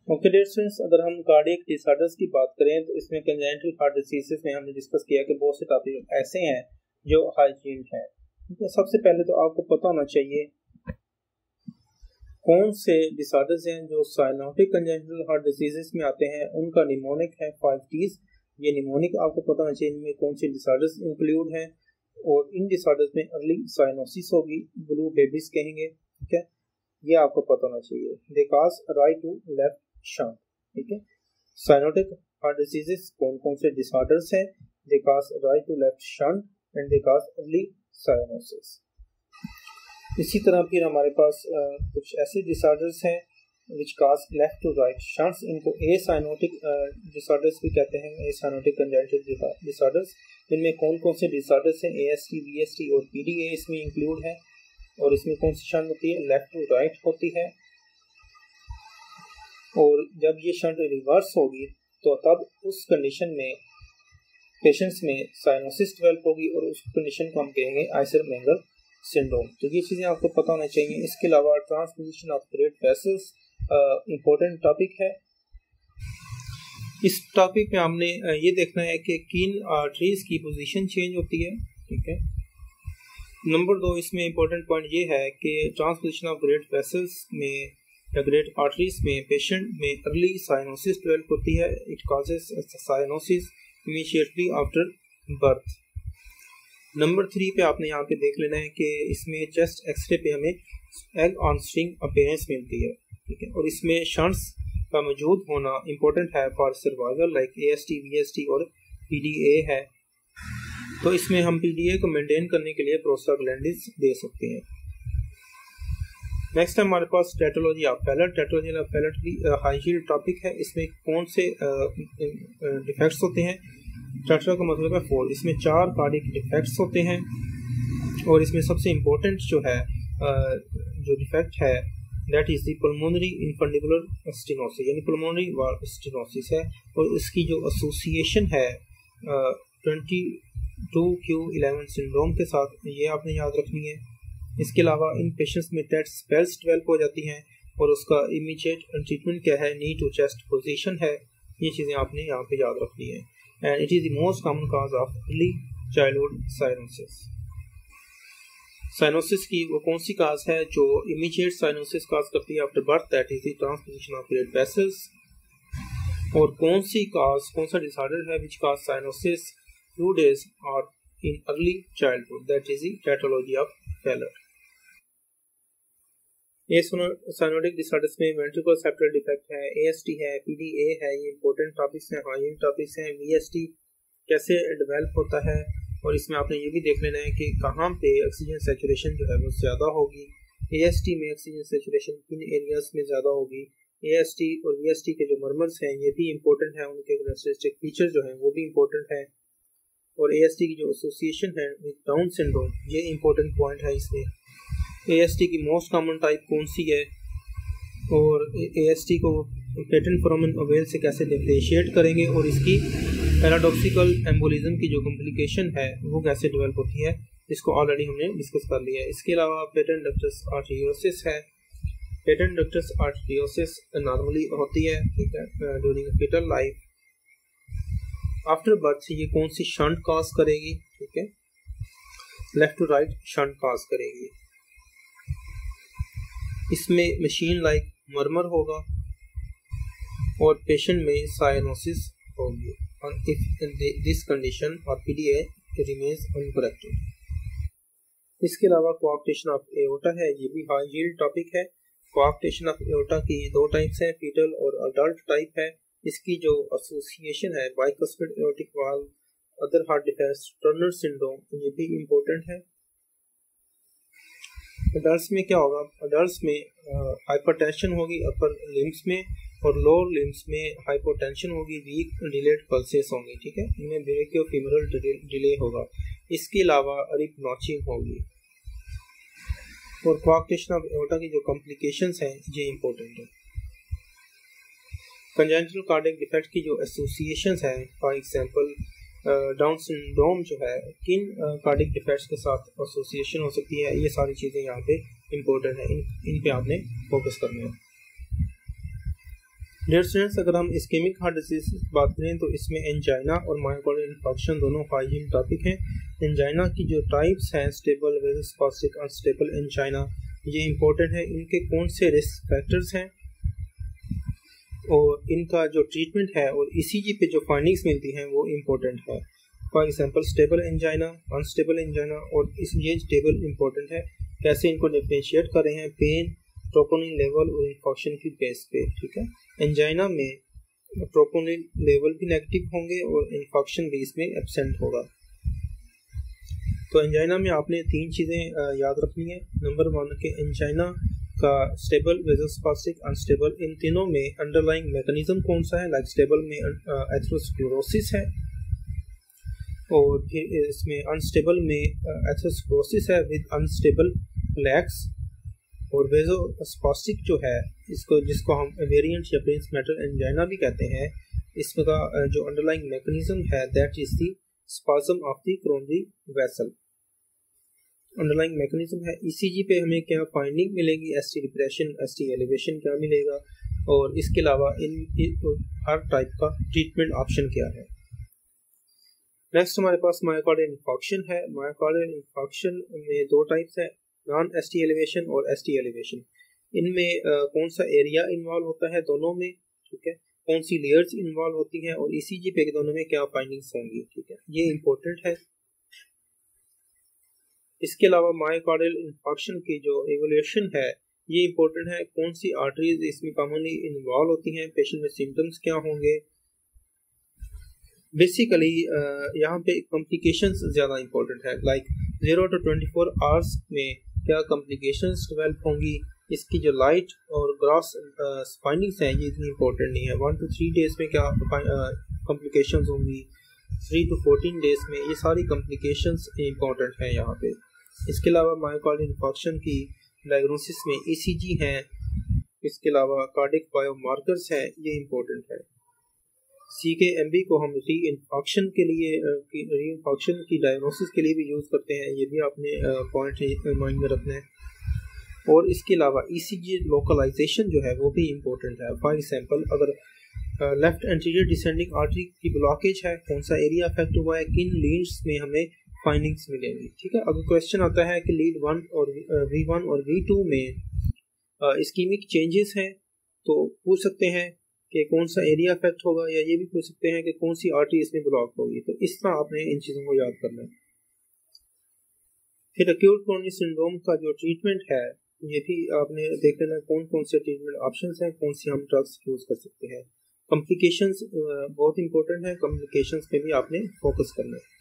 Okay dear students, अगर हम cardiac disorders की बात करें तो इसमें कंजेनिटल हार्ट डिसीजेस में हमने डिस्कस किया कि बहुत से टॉपिक ऐसे हैं जो हाइजीन है। तो सबसे पहले तो आपको पता होना चाहिए कौन से डिसऑर्डर्स हैं जो साइनोटिक कंजेनिटल हार्ट डिसीजेस में आते हैं। उनका निमोनिक है 5Ts। ये निमोनिक आपको पता होना चाहिए इनमें कौन से डिसऑर्डर्स इंक्लूड हैं, और इन डिसऑर्डर्स में अर्ली साइनोसिस होगी, ब्लू बेबीज कहेंगे, ठीक है, ये आपको पता होना चाहिए। They cause right to left shunt, ठीक है। साइनोटिक हार्ट डिसीजेस कौन कौन से डिसऑर्डर्स हैं? They cause right to left shunt and they cause early cyanosis. इसी तरह फिर हमारे पास कुछ ऐसे डिसऑर्डर्स हैं which cause left to right shunts. इनको ए साइनोटिक डिसऑर्डर्स भी कहते हैं, ए साइनोटिक कंजेनिटल डिसऑर्डर्स। इनमें कौन कौन से डिसऑर्डर्स हैं? AST, VST और PDA इसमें इंक्लूड है। और इसमें कौन सी शंट होती है? लेफ्ट टू राइट होती है। और जब ये शंट रिवर्स होगी तो तब उस कंडीशन में पेशेंट्स में साइनोसिस डेवलप होगी और उस कंडीशन को हम कहेंगे आइसर-मेंगर सिंड्रोम। तो ये चीज़ें आपको पता होना चाहिए। इसके अलावा transposition of great vessels important topic है। इस टॉपिक में हमने ये देखना है कि किन आर्टरीज की पोजीशन चेंज होती है, ठीक है। नंबर 2, इसमें इम्पोर्टेंट पॉइंट ये है कि ट्रांसपोजिशन ऑफ ग्रेट वेसल्स में या ग्रेट आर्टरीज में पेशेंट में अर्ली साइनोसिस डेवलप होती है। It causes cyanosis immediately after birth. Number 3 पे आपने यहाँ पे देख लेना है कि इसमें चेस्ट एक्सरे पे हमें एग ऑन स्ट्रिंग अपीयरेंस मिलती है, ठीक है। और इसमें शंट्स का मौजूद होना इम्पोर्टेंट है for survival, like AST, VST और PDA है। तो इसमें हम PDA को मेंटेन करने के लिए प्रोस्टाग्लैंडिन्स दे सकते हैं। नेक्स्ट हमारे पास tetralogy of Fallot. Tetralogy of Fallot भी हाइजीन टॉपिक है। इसमें कौन से डिफेक्ट्स होते हैं? टेट्रा का मतलब है 4। इसमें 4 कार्डियक डिफेक्ट्स होते हैं और इसमें सबसे इम्पोर्टेंट जो है जो डिफेक्ट है that is the pulmonary infundibular stenosis, यानी पल्मोनरी वाल्व स्टेनोसिस है। और इसकी जो एसोसिएशन है 22q11 सिंड्रोम के साथ, ये आपने याद रखनी है। इसके अलावा इन पेशेंट्स में टेट स्पेल्स डेवलप हो जाती हैं और उसका इमीडिएट ट्रीटमेंट क्या है? नी टू चेस्ट पोजीशन है। ये चीज़ें आपने यहाँ पे याद रखनी है। And it is the most common cause of early childhood cyanosis. Cyanosis की वो कौन सी काज है जो इमीडिएट साइनोसिस काज करती है after birth? That is the transposition of great vessels. और कौन सा डिसऑर्डर है विच काज cyanosis few days or in early childhood? That is the pathology of Fallot. ये साइनोटिक डिसऑर्डर्स में वेंट्रिकुलर सेप्टल डिफेक्ट है, AST है, PDA है। ये इंपॉर्टेंट टॉपिक्स हैं, हाइजीन टॉपिक्स हैं। VST कैसे डेवलप होता है, और इसमें आपने ये भी देख लेना है कि कहाँ पे ऑक्सीजन सैचुरेशन जो है वो ज़्यादा होगी। AST में ऑक्सीजन सैचुरेशन किन एरियाज में ज़्यादा होगी। AST और VST के जो मर्मर्स हैं ये भी इंपॉर्टेंट है, उनके कैरेक्टरिस्टिक फीचर जो हैं वो भी इंपॉर्टेंट है। और AST की जो एसोसिएशन है विद डाउन सिंड्रोम, ये इंपॉर्टेंट पॉइंट है। इसमें AST की मोस्ट कॉमन टाइप कौन सी है, और AST को पेटेंट फोरामेन ओवेल से कैसे डिफरेंशिएट करेंगे, और इसकी पैराडॉक्सिकल एम्बोलिज्म की जो कॉम्प्लिकेशन है वो कैसे डेवलप होती है, इसको ऑलरेडी हमने डिस्कस कर लिया है। इसके अलावा पेटेंट डक्टस आर्टेरियोसिस है। पेटेंट डक्टस आर्टेरियोसिस नॉर्मली होती है, ठीक है, during fetal life. After birth ये कौन सी शंट कॉज करेगी? ठीक है, left to right shunt cause करेगी। इसमें मशीन लाइक मर्मर होगा और पेशेंट में साइनोसिस होगी इफ दिस कंडीशन और PDA रिमेन्स अनकरेक्टेड। इसके अलावा कोआक्टेशन ऑफ एओर्टा है, ये भी हाई यील्ड टॉपिक है। कोआक्टेशन ऑफ एओर्टा की 2 टाइप्स हैं, फीटल और अडल्ट टाइप है। इसकी जो एसोसिएशन है bicuspid aortic valve, other heart defects, Turner syndrome, ये भी इम्पोर्टेंट है। अडल्ट्स में क्या होगा? अडल्ट्स में हाइपरटेंशन होगी अपर लिम्स में, और लोअर लिम्स में हाइपोटेंशन होगी, वीक डिलेड पल्सेस होंगे, ठीक है, इनमें ब्रेकियोफेमोरल डिले होगा। इसके अलावा रिप नॉचिंग होगी। और कोआक्टेशन ऑफ एओर्टा की जो कॉम्प्लिकेशंस हैं ये इंपॉर्टेंट है। कंजेनिटल कार्डियक डिफेक्ट की जो एसोसिएशंस हैं, फॉर एग्जांपल डाउन सिंड्रोम जो है, किन कार्डियक डिफेक्ट्स के साथ एसोसिएशन हो सकती है, ये सारी चीज़ें यहाँ पे इम्पोर्टेंट है। इन पे आपने फोकस करना है। डियर स्टूडेंट्स, अगर हम इस्केमिक हार्ट डिजीज की बात करें तो इसमें एंजाइना और मायोकार्डियल इंफार्क्शन दोनों हाइजीन टॉपिक हैं। एंजाइना की जो टाइप्स हैं, स्टेबल, वेरोस्पास्टिक, अनस्टेबल एंजाइना, ये इंपॉर्टेंट है। इनके कौन से रिस्क फैक्टर्स हैं और इनका जो ट्रीटमेंट है और ईसीजी पे जो फाइंडिंग्स मिलती हैं वो इम्पोर्टेंट है। For example stable angina, unstable angina, और ये स्टेबल इम्पोर्टेंट है। कैसे इनको डिफरेंशिएट कर रहे हैं, पेन, ट्रोपोनिन लेवल और इंफेक्शन की बेस पे। ठीक है, एंजाइना में ट्रोपोनिन लेवल भी नेगेटिव होंगे और इंफेक्शन भी इसमें एब्सेंट होगा। तो एंजाइना में आपने 3 चीज़ें याद रखनी है। नंबर 1 के एंजाइना का स्टेबल, वेरोस्पास्टिक, अनस्टेबल, इन तीनों में अंडरलाइंग मैकेनिज्म कौन सा है। लाइक स्टेबल में एथेरोस्क्लेरोसिस है और फिर इसमें अनस्टेबल में एथेरोस्क्लेरोसिस है विद अनस्टेबल लेग्स, और वेरोस्पास्टिक जो है जिसको हम वेरिएंट या प्रिंस मेटल एंजाइना भी कहते हैं, इसका जो अंडरलाइंग मैकेनिज्म है that is the spasm of the coronary vessel. Underlying mechanism है। ईसीजी पे हमें क्या फाइंडिंग मिलेगी, एसटी डिप्रेशन, एसटी एलिवेशन क्या मिलेगा, और इसके अलावा इन हर टाइप का ट्रीटमेंट ऑप्शन क्या है। नेक्स्ट हमारे पास मायोकार्डियल इंफार्क्शन है। मायोकार्डियल इंफार्क्शन में 2 टाइप्स है, नॉन एसटी एलिवेशन और एसटी एलिवेशन। इनमें कौन सा एरिया इन्वॉल्व होता है दोनों में, ठीक है, कौन सी लेयर्स इन्वॉल्व होती हैं और ईसीजी पे दोनों में क्या फाइंडिंग्स होंगी, ठीक है, ये इंपॉर्टेंट है। इसके अलावा मायोकार्डियल इंफार्क्शन की जो एवोल्यूशन है ये इंपॉर्टेंट है। कौन सी आर्टरीज इसमें कॉमनली इन्वॉल्व होती हैं, पेशेंट में सिम्टम्स क्या होंगे। बेसिकली यहाँ पे कॉम्प्लिकेशंस ज़्यादा इंपॉर्टेंट है। लाइक 0 to 24 आवर्स में क्या कॉम्प्लिकेशंस डेवलप होंगी, इसकी जो लाइट और ग्रॉस फाइंडिंग्स हैं ये इतनी इंपॉर्टेंट नहीं है। 1 to 3 डेज में क्या कॉम्प्लिकेशंस होंगी, 3 to 14 डेज में, ये सारी कॉम्प्लिकेशंस इंपॉर्टेंट हैं यहाँ पे। इसके अलावा मायोकार्डियल इंफार्क्शन की डायग्नोसिस में ईसीजी है, इसके अलावा कार्डिक बायोमार्कर्स हैं, ये इंपॉर्टेंट है। CKMB को हम री इंफार्क्शन की डायग्नोसिस के लिए भी यूज़ करते हैं, ये भी आपने पॉइंट माइंड में रखना है। और इसके अलावा ECG लोकलाइजेशन जो है वो भी इम्पोर्टेंट है। फॉर एग्जांपल अगर लेफ्ट एंटीरियर डिसेंडिंग आर्टरी की ब्लॉकेज है, कौन सा एरिया अफेक्ट हुआ है, किन लीड्स में हमें फाइंडिंग्स मिलेंगी, ठीक है। अगर क्वेश्चन आता है कि लीड 1 और V1 और V2 में इस्कीमिक चेंजेस हैं तो पूछ सकते हैं कि कौन सा एरिया अफेक्ट होगा, या ये भी पूछ सकते हैं कि कौन सी आर्टरी इसमें ब्लॉक होगी। तो इस तरह आपने इन चीज़ों को याद करना है। फिर एक्यूट कोरोनरी सिंड्रोम का जो ट्रीटमेंट है ये भी आपने देख लेना कौन कौन से ट्रीटमेंट ऑप्शंस हैं, कौन सी हम ड्रग्स यूज कर सकते हैं। कॉम्प्लिकेशंस बहुत इंपॉर्टेंट है, कॉम्प्लिकेशंस पे भी आपने फोकस करना है।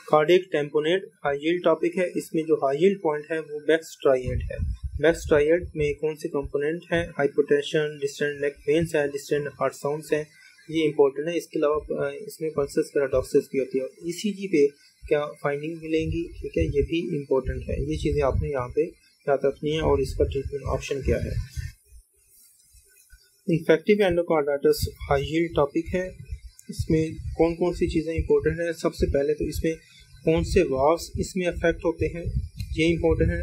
Cardiac tamponade high yield topic है। इसमें जो हाई यील्ड पॉइंट है वो बेक्स ट्राइएड है। बेक्स ट्राइएड में कौन से कंपोनेंट हैं, हाइपोटेंशन, डिस्टेंट नेक पेन्स है, डिस्टेंट हार्ट साउंड्स हैं, ये इंपॉर्टेंट है। इसके अलावा इसमें पल्सेस पैराडॉक्सिस भी होती है। ECG पे क्या फाइंडिंग मिलेंगी, ठीक है, ये भी इम्पोर्टेंट है। ये चीज़ें आपने यहाँ पे याद रखनी है। और इसका ट्रीटमेंट ऑप्शन क्या है। Infective endocarditis high yield topic है। इसमें कौन कौन सी चीज़ें इंपॉर्टेंट हैं। सबसे पहले तो इसमें कौन से वाल्व्स इसमें अफेक्ट होते हैं, ये इंपॉर्टेंट है।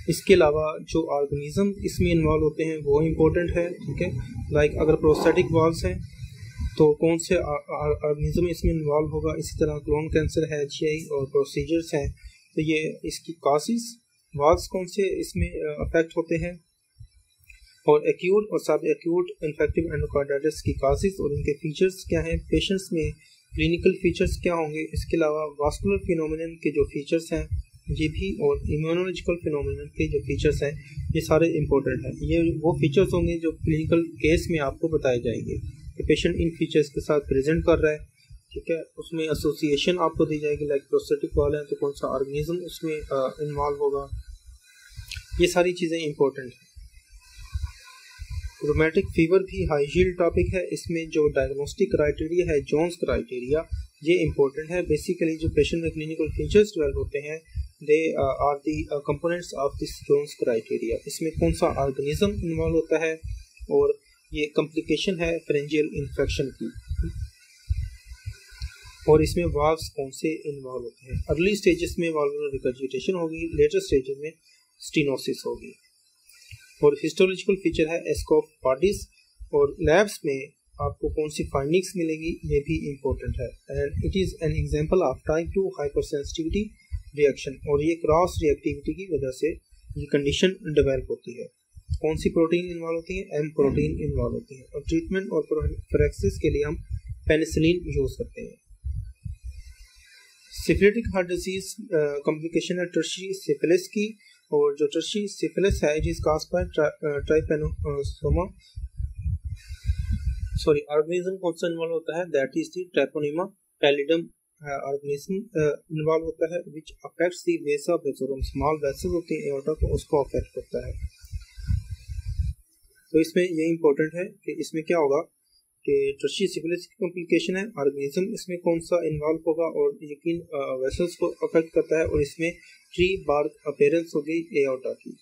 इसके अलावा जो ऑर्गेनिज्म इसमें इन्वॉल्व होते हैं वो इम्पोर्टेंट है, ठीक है। लाइक अगर प्रोस्टेटिक वाल्व्स हैं तो कौन से ऑर्गेनिज्म इसमें इन्वॉल्व होगा। इसी तरह क्लोन कैंसर है, HI और प्रोसीजर्स हैं, तो ये इसकी कासेस, वाल्व्स कौन से इसमें अफेक्ट होते हैं, और एक्यूट और सब एक्यूट इन्फेक्टिव एंडोकार्डाइटिस की कासेस और इनके फीचर्स क्या हैं, पेशेंट्स में क्लिनिकल फीचर्स क्या होंगे। इसके अलावा वास्कुलर फिनोमिनन के जो फीचर्स हैं ये भी, और इम्यूनोलॉजिकल फिनोमिनन के जो फीचर्स हैं ये सारे इंपॉर्टेंट हैं। ये वो फीचर्स होंगे जो क्लिनिकल केस में आपको बताए जाएंगे कि पेशेंट इन फीचर्स के साथ प्रेजेंट कर रहा है, ठीक है। उसमें एसोसिएशन आपको दी जाएगी, लाइक प्रोस्टेटिक वाल है तो कौन सा ऑर्गेनिज्म उसमें इन्वॉल्व होगा, ये सारी चीज़ें इंपॉर्टेंट हैं। रोमैटिक फीवर भी हाई यील्ड टॉपिक है। इसमें जो डायग्नोस्टिक क्राइटेरिया है, जोन्स क्राइटेरिया, ये इंपॉर्टेंट है। बेसिकली जो पेशेंट में क्लिनिकल फीचर्स डेवलप होते हैं they are the components of this Jones criteria. इसमें कौन सा ऑर्गेनिज्म इन्वॉल्व होता है, और ये कॉम्प्लिकेशन है फेरेंजियल इन्फेक्शन की, और इसमें वाल्व्स कौन से इन्वॉल्व होते हैं। अर्ली स्टेजेस में वाल्वुलर रिगर्जिटेशन होगी, लेटर स्टेजेस में स्टेनोसिस होगी। और हिस्टोलॉजिकल फीचर है एस्कोपार्डिस, और लैब्स में आपको कौन सी फाइंडिंग्स मिलेगी ये भी इम्पोर्टेंट है। And it is an example of type 2 hyper sensitivity reaction, और ये क्रॉस रिएक्टिविटी की वजह से ये कंडीशन डेवलप होती है। कौन सी प्रोटीन इन्वॉल्व होती है? एम प्रोटीन इन्वॉल्व होती है। और ट्रीटमेंट और प्रोफिलैक्सिस के लिए हम पेनिसिलिन यूज करते हैं। सिफिलिटिक हार्ट डिजीज कॉम्प्लिकेशन है टर्शियरी सिफिलिस की, और जो टर्शियरी सिफिलिस है it is caused by trypanosoma organism कौन सा इन्वॉल्व होता है? That is the treponema pallidum organism involve होता है which affects the vasa vasorum, small vessels होती है एओर्टा को, उसको अफेक्ट करता है। तो इसमें ये इम्पोर्टेंट है कि इसमें क्या होगा कि टर्शियरी सिफिलिस की कॉम्प्लिकेशन है, ऑर्गेनिज्म इसमें कौन सा इन्वॉल्व होगा और ये किन वेसल्स को अफेक्ट करता है, और इसमें ट्री बार्क अपीयरेंस होगी एओर्टा की,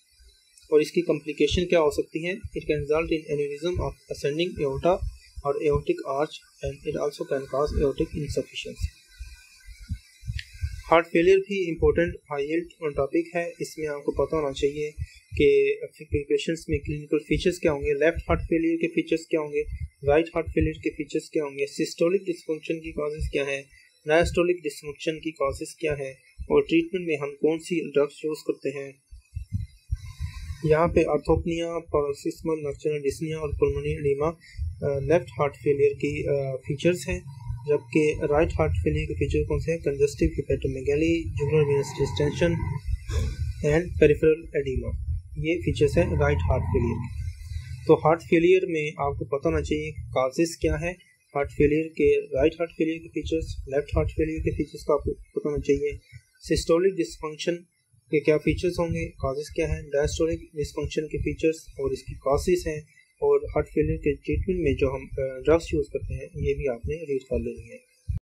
और इसकी कॉम्प्लिकेशन क्या हो सकती हैं? It can result in aneurysm of ascending aorta और aortic arch, and it also can cause aortic insufficiency. Heart failure भी इम्पोर्टेंट हाई यील्ड टॉपिक है। इसमें आपको पता होना चाहिए कि पेशेंट्स में क्लिनिकल फीचर्स क्या होंगे, लेफ्ट हार्ट फेलियर के फीचर्स क्या होंगे, राइट हार्ट फेलियर के फीचर्स क्या होंगे, सिस्टोलिक डिस्फंक्शन की कॉजेज क्या है, डायस्टोलिक डिस्फंक्शन की कॉजेज क्या है, और ट्रीटमेंट में हम कौन सी ड्रग्स यूज करते हैं। यहाँ पे आर्थोपनिया, paroxysmal nocturnal dyspnea और pulmonary edema left heart failure की फीचर्स हैं, जबकि राइट हार्ट फेलियर के फीचर कौन से हैं? Congestive hepatomegaly, jugular venous distension and peripheral oedema, ये फीचर्स हैं राइट हार्ट फेलियर के। तो हार्ट फेलियर में आपको पता होना चाहिए काजेस क्या है हार्ट फेलियर के, राइट हार्ट फेलियर के फीचर्स, लेफ्ट हार्ट फेलियर के फीचर्स का आपको पता होना चाहिए। सिस्टोलिक डिस्फंक्शन के क्या फीचर्स होंगे, काजेस क्या है, डायस्टोलिक डिस्फंक्शन के फीचर्स और इसकी कॉजेस हैं, और हार्ट फेलियर के ट्रीटमेंट में जो हम ड्रग्स यूज़ करते हैं ये भी आपने रीड कर लेनी है।